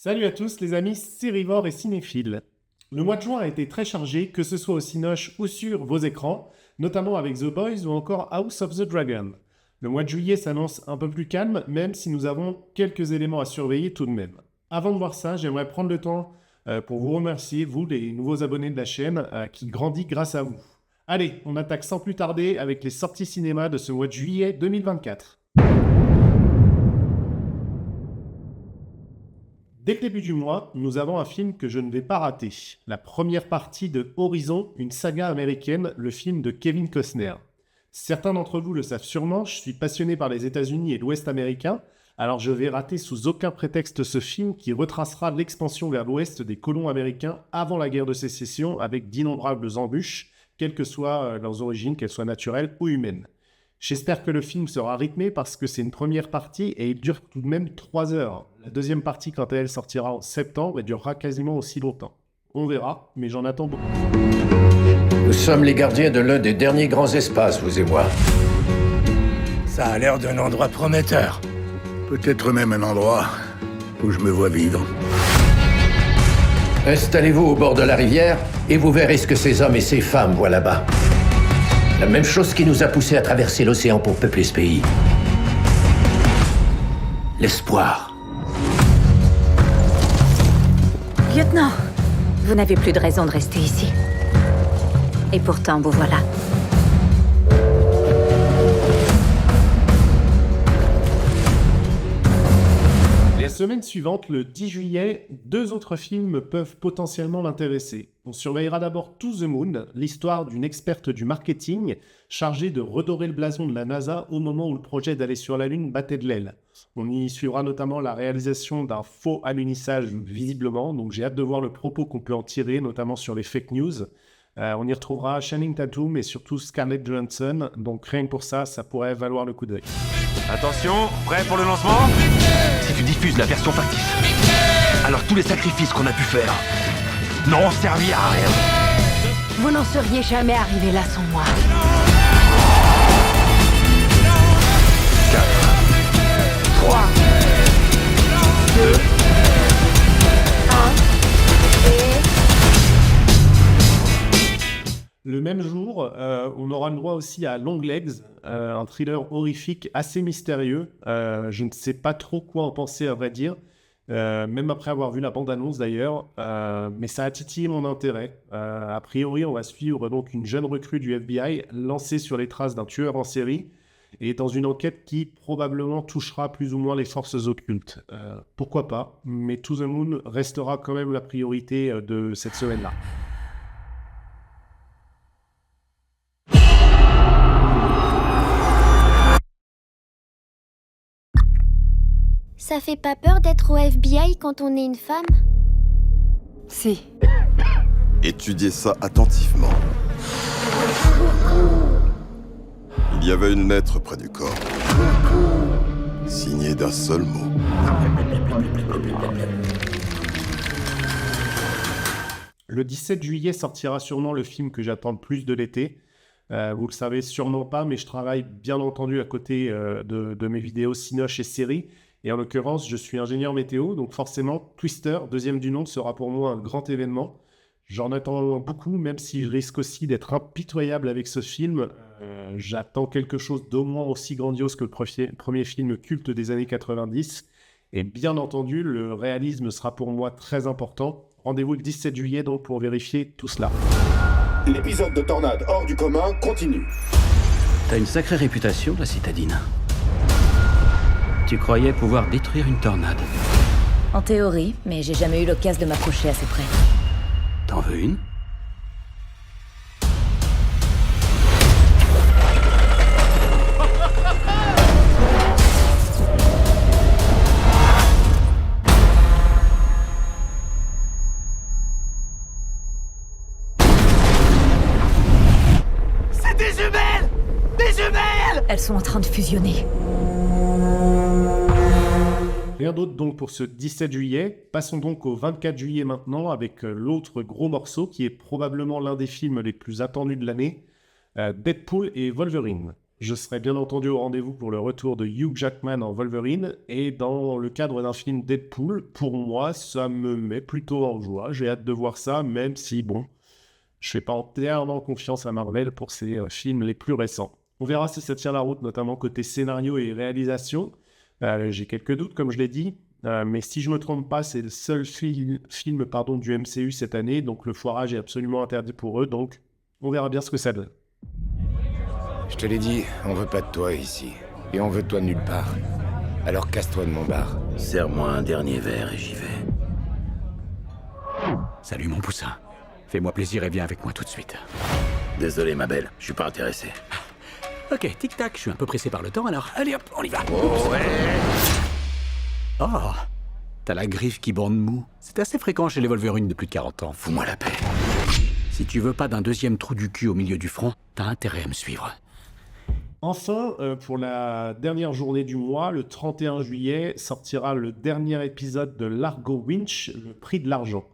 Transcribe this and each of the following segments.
Salut à tous les amis sérivores et cinéphiles. Le mois de juin a été très chargé, que ce soit au Cinoche ou sur vos écrans, notamment avec The Boys ou encore House of the Dragon. Le mois de juillet s'annonce un peu plus calme, même si nous avons quelques éléments à surveiller tout de même. Avant de voir ça, j'aimerais prendre le temps pour vous remercier, vous les nouveaux abonnés de la chaîne, qui grandit grâce à vous. Allez, on attaque sans plus tarder avec les sorties cinéma de ce mois de juillet 2024. Dès le début du mois, nous avons un film que je ne vais pas rater. La première partie de Horizon, une saga américaine, le film de Kevin Costner. Certains d'entre vous le savent sûrement, je suis passionné par les États-Unis et l'Ouest américain, alors je vais rater sous aucun prétexte ce film qui retracera l'expansion vers l'Ouest des colons américains avant la guerre de sécession avec d'innombrables embûches, quelles que soient leurs origines, qu'elles soient naturelles ou humaines. J'espère que le film sera rythmé parce que c'est une première partie et il dure tout de même 3 heures. La deuxième partie, quand elle sortira en septembre, elle durera quasiment aussi longtemps. On verra, mais j'en attends beaucoup. Nous sommes les gardiens de l'un des derniers grands espaces, vous et moi. Ça a l'air d'un endroit prometteur. Peut-être même un endroit où je me vois vivre. Installez-vous au bord de la rivière et vous verrez ce que ces hommes et ces femmes voient là-bas. La même chose qui nous a poussés à traverser l'océan pour peupler ce pays. L'espoir. Lieutenant, vous n'avez plus de raison de rester ici. Et pourtant, vous voilà. La semaine suivante, le 10 juillet, 2 autres films peuvent potentiellement l'intéresser. On surveillera d'abord To the Moon, l'histoire d'une experte du marketing chargée de redorer le blason de la NASA au moment où le projet d'aller sur la Lune battait de l'aile. On y suivra notamment la réalisation d'un faux alunissage visiblement, donc j'ai hâte de voir le propos qu'on peut en tirer, notamment sur les fake news. On y retrouvera Channing Tatum et surtout Scarlett Johansson, donc rien que pour ça, ça pourrait valoir le coup d'œil. Attention, prêt pour le lancement ? Si tu diffuses la version factice, alors tous les sacrifices qu'on a pu faire n'auront servi à rien. Vous n'en seriez jamais arrivé là sans moi. 4, 3, 2, Le même jour, on aura le droit aussi à Long Legs, un thriller horrifique assez mystérieux. Je ne sais pas trop quoi en penser à vrai dire, même après avoir vu la bande-annonce d'ailleurs, mais ça a titillé mon intérêt. A priori, on va suivre donc une jeune recrue du FBI lancée sur les traces d'un tueur en série et dans une enquête qui probablement touchera plus ou moins les forces occultes. Pourquoi pas, mais To the Moon restera quand même la priorité de cette semaine-là. Ça fait pas peur d'être au FBI quand on est une femme? Si. Étudiez ça attentivement. Il y avait une lettre près du corps, signée d'un seul mot. Le 17 juillet sortira sûrement le film que j'attends le plus de l'été. Vous le savez sûrement pas, mais je travaille bien entendu à côté de mes vidéos Cinoche et séries. Et en l'occurrence, je suis ingénieur météo, donc forcément, Twister, deuxième du nom, sera pour moi un grand événement. J'en attends beaucoup, même si je risque aussi d'être impitoyable avec ce film. J'attends quelque chose d'au moins aussi grandiose que le premier film culte des années 90. Et bien entendu, le réalisme sera pour moi très important. Rendez-vous le 17 juillet donc pour vérifier tout cela. L'épisode de tornade hors du commun continue. T'as une sacrée réputation, la citadine. Tu croyais pouvoir détruire une tornade. En théorie, mais j'ai jamais eu l'occasion de m'approcher assez près. T'en veux une ? c'est des jumelles ! Des jumelles ! Elles sont en train de fusionner. Rien d'autre donc pour ce 17 juillet. Passons donc au 24 juillet maintenant avec l'autre gros morceau qui est probablement l'un des films les plus attendus de l'année, Deadpool et Wolverine. Je serai bien entendu au rendez-vous pour le retour de Hugh Jackman en Wolverine, et dans le cadre d'un film Deadpool, pour moi, ça me met plutôt en joie. J'ai hâte de voir ça, même si, bon, je fais pas entièrement confiance à Marvel pour ses films les plus récents. On verra si ça tient la route, notamment côté scénario et réalisation. J'ai quelques doutes, comme je l'ai dit, mais si je me trompe pas, c'est le seul film du MCU cette année, donc le foirage est absolument interdit pour eux, donc on verra bien ce que ça donne. Je te l'ai dit, on veut pas de toi ici. Et on veut de toi nulle part. Alors casse-toi de mon bar. Serre-moi un dernier verre et j'y vais. Salut mon poussin. Fais-moi plaisir et viens avec moi tout de suite. Désolé, ma belle, je suis pas intéressé. Ok, tic-tac, je suis un peu pressé par le temps, alors allez hop, on y va. Oh, t'as la griffe qui bande mou. C'est assez fréquent chez les Wolverines de plus de 40 ans. Fous-moi la paix. Si tu veux pas d'un deuxième trou du cul au milieu du front, t'as intérêt à me suivre. Enfin, pour la dernière journée du mois, le 31 juillet, sortira le dernier épisode de Largo Winch, le prix de l'argent.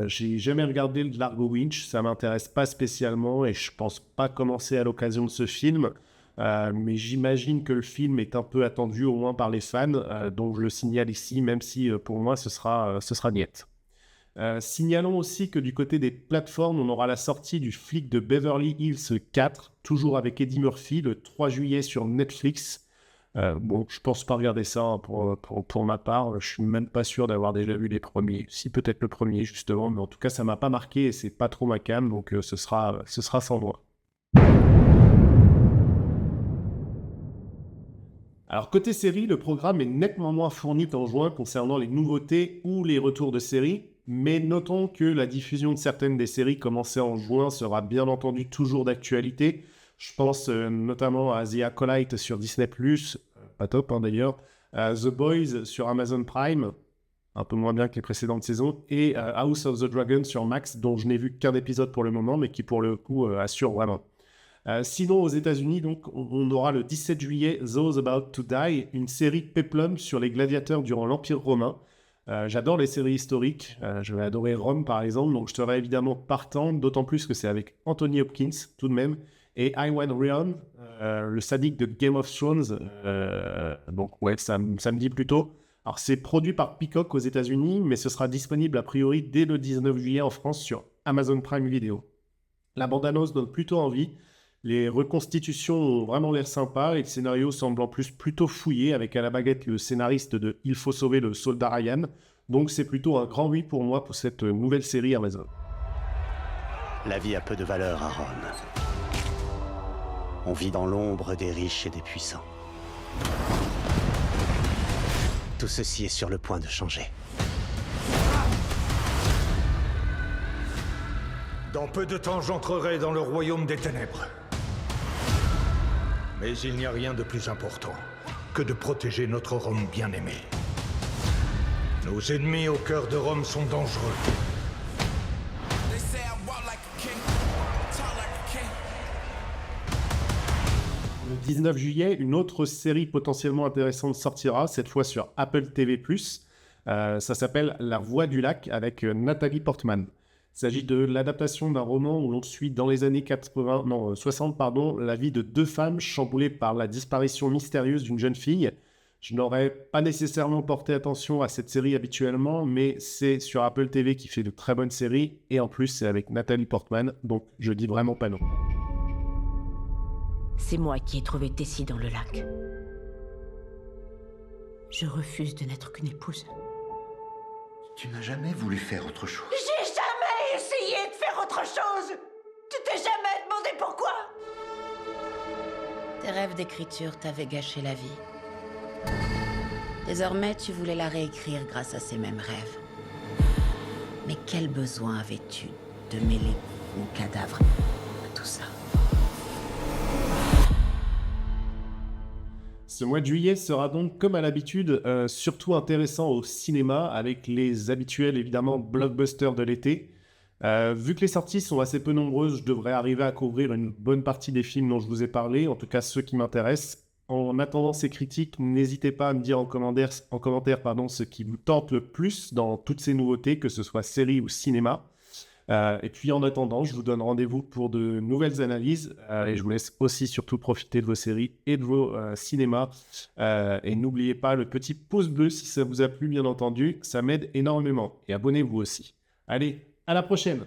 J'ai jamais regardé le Largo Winch, ça m'intéresse pas spécialement et je pense pas commencer à l'occasion de ce film. Mais j'imagine que le film est un peu attendu au moins par les fans, donc je le signale ici, même si pour moi ce sera niette. Signalons aussi que du côté des plateformes, on aura la sortie du flic de Beverly Hills 4, toujours avec Eddie Murphy, le 3 juillet sur Netflix. Bon, je pense pas regarder ça hein, pour ma part, je suis même pas sûr d'avoir déjà vu les premiers. Si, peut-être le premier justement, mais en tout cas ça m'a pas marqué et c'est pas trop ma came, donc ce sera sans moi. Alors côté série, le programme est nettement moins fourni qu'en juin concernant les nouveautés ou les retours de séries, mais notons que la diffusion de certaines des séries commencées en juin sera bien entendu toujours d'actualité. Je pense notamment à The Acolyte sur Disney+, pas top hein, d'ailleurs, The Boys sur Amazon Prime, un peu moins bien que les précédentes saisons, et House of the Dragon sur Max, dont je n'ai vu qu'un épisode pour le moment, mais qui pour le coup assure vraiment. Sinon, aux États-Unis, donc, on aura le 17 juillet Those About to Die, une série Peplum sur les gladiateurs durant l'Empire romain. J'adore les séries historiques, je vais adorer Rome par exemple, donc je serai évidemment partant, d'autant plus que c'est avec Anthony Hopkins tout de même, et Iwan Rheon, le sadique de Game of Thrones, donc ouais, ça me dit plutôt. Alors c'est produit par Peacock aux États-Unis, mais ce sera disponible a priori dès le 19 juillet en France sur Amazon Prime Video. La bande-annonce donne plutôt envie. Les reconstitutions ont vraiment l'air sympas et le scénario semble en plus plutôt fouillé avec à la baguette le scénariste de Il faut sauver le soldat Ryan. Donc c'est plutôt un grand oui pour moi pour cette nouvelle série Amazon. La vie a peu de valeur à Rome. On vit dans l'ombre des riches et des puissants. Tout ceci est sur le point de changer. Dans peu de temps, j'entrerai dans le royaume des ténèbres. Mais il n'y a rien de plus important que de protéger notre Rome bien-aimé. Nos ennemis au cœur de Rome sont dangereux. Le 19 juillet, une autre série potentiellement intéressante sortira, cette fois sur Apple TV+. Ça s'appelle La Voix du Lac avec Nathalie Portman. Il s'agit de l'adaptation d'un roman où l'on suit dans les années 60 la vie de deux femmes chamboulées par la disparition mystérieuse d'une jeune fille. Je n'aurais pas nécessairement porté attention à cette série habituellement, mais c'est sur Apple TV qui fait de très bonnes séries, et en plus c'est avec Nathalie Portman, donc je dis vraiment pas non. C'est moi qui ai trouvé Tessie dans le lac. Je refuse de n'être qu'une épouse. Tu n'as jamais voulu faire autre chose. J'ai jamais essayé de faire autre chose. Tu t'es jamais demandé pourquoi. Tes rêves d'écriture t'avaient gâché la vie. Désormais, tu voulais la réécrire grâce à ces mêmes rêves. Mais quel besoin avais-tu de mêler mon cadavre à tout ça? Ce mois de juillet sera donc, comme à l'habitude, surtout intéressant au cinéma, avec les habituels, évidemment, blockbusters de l'été. Vu que les sorties sont assez peu nombreuses, je devrais arriver à couvrir une bonne partie des films dont je vous ai parlé, en tout cas ceux qui m'intéressent. En attendant ces critiques, n'hésitez pas à me dire en commentaire ce qui vous tente le plus dans toutes ces nouveautés, que ce soit série ou cinéma. Et puis en attendant, je vous donne rendez-vous pour de nouvelles analyses et je vous laisse aussi surtout profiter de vos séries et de vos cinémas. Et n'oubliez pas le petit pouce bleu si ça vous a plu, bien entendu, ça m'aide énormément. Et abonnez-vous aussi. Allez, à la prochaine!